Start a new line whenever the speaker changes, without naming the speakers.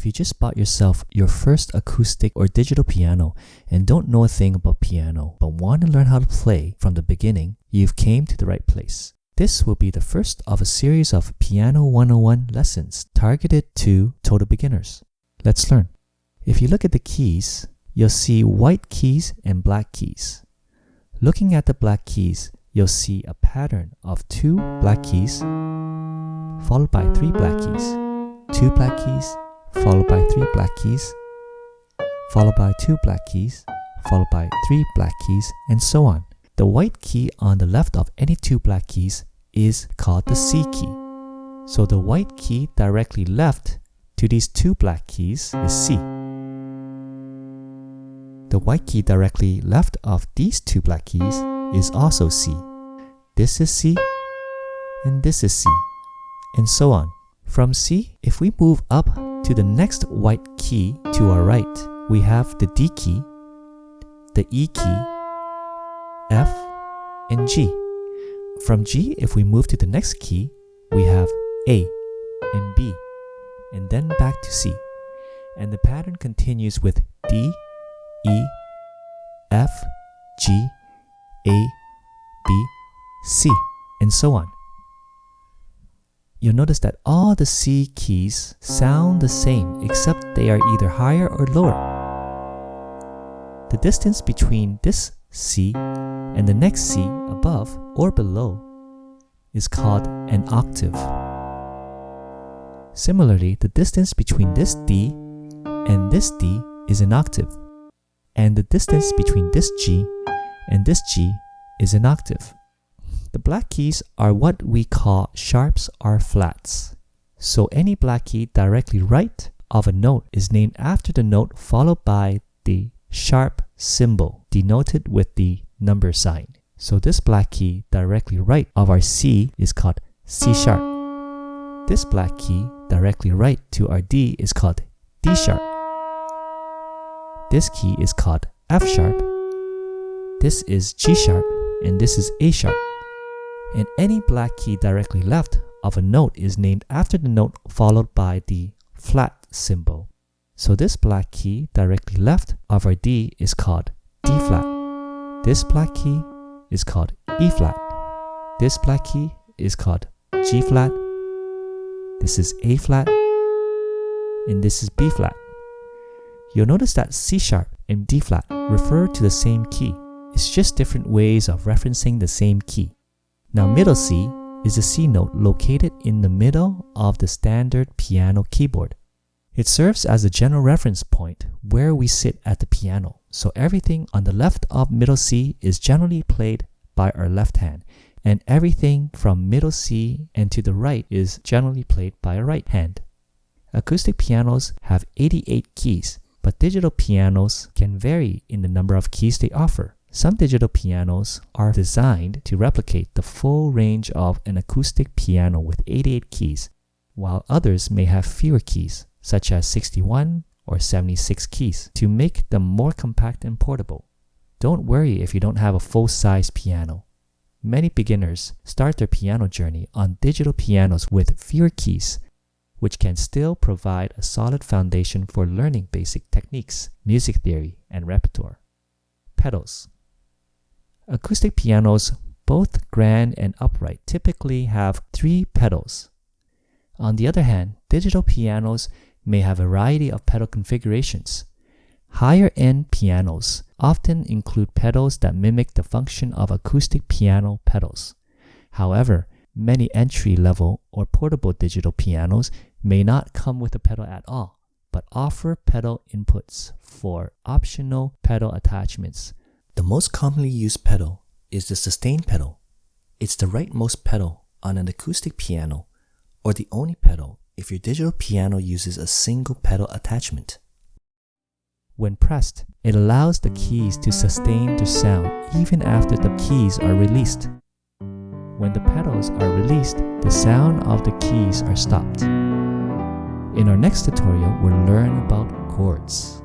If you just bought yourself your first acoustic or digital piano and don't know a thing about piano but want to learn how to play from the beginning, you've came to the right place. This will be the first of a series of Piano 101 lessons targeted to total beginners. Let's learn. If you look at the keys, you'll see white keys and black keys. Looking at the black keys, you'll see a pattern of 2 black keys followed by 3 black keys, 2 black keys followed by 3 black keys, followed by 2 black keys, followed by 3 black keys, and so on. The white key on the left of any 2 black keys is called the C key. So the white key directly left to these 2 black keys is C. The white key directly left of these 2 black keys is also C. This is C, and this is C, and so on. From C, if we move up to the next white key to our right, we have the D key, the E key, F, and G. From G, if we move to the next key, we have A and B, and then back to C. And the pattern continues with D, E, F, G, A, B, C, and so on. You'll notice that all the C keys sound the same except they are either higher or lower. The distance between this C and the next C above or below is called an octave. Similarly, the distance between this D and this D is an octave, and the distance between this G and this G is an octave. The black keys are what we call sharps or flats. So any black key directly right of a note is named after the note followed by the sharp symbol denoted with the number sign. So this black key directly right of our C is called C sharp. This black key directly right to our D is called D sharp. This key is called F sharp. This is G sharp, and this is A sharp. And any black key directly left of a note is named after the note followed by the flat symbol. So this black key directly left of our D is called D flat. This black key is called E flat. This black key is called G flat. This is A flat. And this is B flat. You'll notice that C sharp and D flat refer to the same key. It's just different ways of referencing the same key. Now middle C is a C note located in the middle of the standard piano keyboard. It serves as a general reference point where we sit at the piano, so everything on the left of middle C is generally played by our left hand, and everything from middle C and to the right is generally played by our right hand. Acoustic pianos have 88 keys, but digital pianos can vary in the number of keys they offer. Some digital pianos are designed to replicate the full range of an acoustic piano with 88 keys, while others may have fewer keys, such as 61 or 76 keys, to make them more compact and portable. Don't worry if you don't have a full-size piano. Many beginners start their piano journey on digital pianos with fewer keys, which can still provide a solid foundation for learning basic techniques, music theory, and repertoire. Pedals. Acoustic pianos, both grand and upright, typically have 3 pedals. On the other hand, digital pianos may have a variety of pedal configurations. Higher-end pianos often include pedals that mimic the function of acoustic piano pedals. However, many entry-level or portable digital pianos may not come with a pedal at all, but offer pedal inputs for optional pedal attachments. The most commonly used pedal is the sustain pedal. It's the rightmost pedal on an acoustic piano, or the only pedal if your digital piano uses a single pedal attachment. When pressed, it allows the keys to sustain their sound even after the keys are released. When the pedals are released, the sound of the keys are stopped. In our next tutorial, we'll learn about chords.